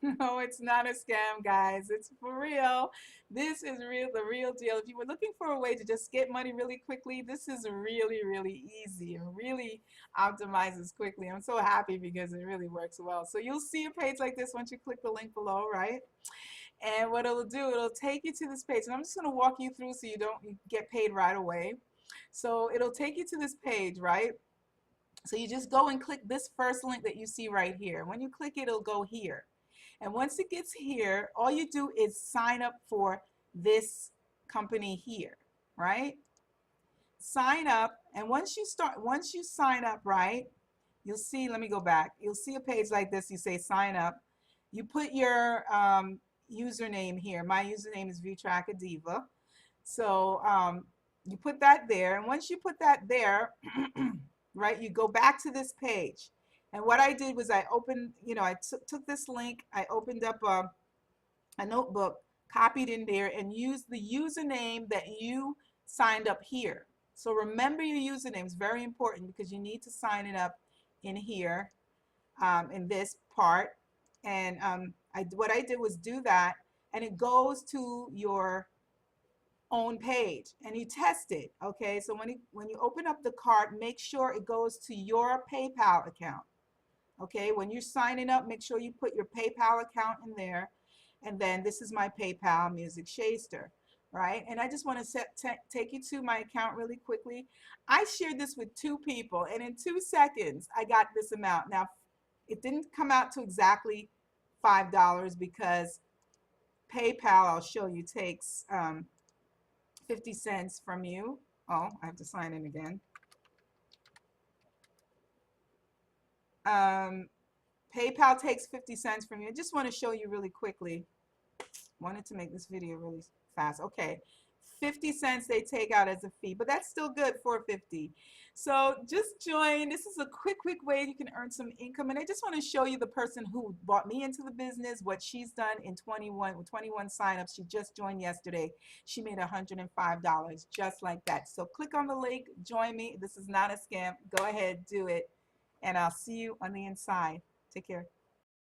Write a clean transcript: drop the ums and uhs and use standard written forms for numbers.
No, it's not a scam, guys. It's for real. This is real, the real deal. If you were looking for a way to just get money really quickly, this is really, really easy and really optimizes quickly. I'm so happy because it really works well. So you'll see a page like this once you click the link below, right? And what it'll do, it'll take you to this page. And I'm just going to walk you through so you don't get paid right away. So it'll take you to this page, right? So you just go and click this first link that you see right here. When you click it, it'll go here. And once it gets here, all you do is sign up for this company here, right? Sign up, and once you sign up, right, you'll see, let me go back. You'll see a page like this. You say sign up. You put your username here. My username is VTracker Diva. So you put that there, and once you put that there, right, you go back to this page. And what I did was I opened, I took this link, I opened up a notebook, copied in there, and used the username that you signed up here. So remember your username is very important because you need to sign it up in here, in this part. And what I did was do that, and it goes to your own page and you test it. Okay, so when you open up the cart, make sure it goes to your PayPal account. Okay, when you're signing up, make sure you put your PayPal account in there. And then this is my PayPal, Music Shaster, right? And I just want to take you to my account really quickly. I shared this with 2 people, and in 2 seconds, I got this amount. Now, it didn't come out to exactly $5 because PayPal, I'll show you, takes 50 cents from you. Oh, I have to sign in again. Um, PayPal takes 50 cents from you. I just want to show you really quickly. Wanted to make this video really fast. Okay, 50 cents they take out as a fee, but that's still good for 50. So just join. This is a quick way you can earn some income. And I just want to show you the person who brought me into the business, what she's done in 21 signups. She just joined yesterday. She made $105 just like that. So click on the link, join me. This is not a scam. Go ahead, do it. And I'll see you on the inside. Take care.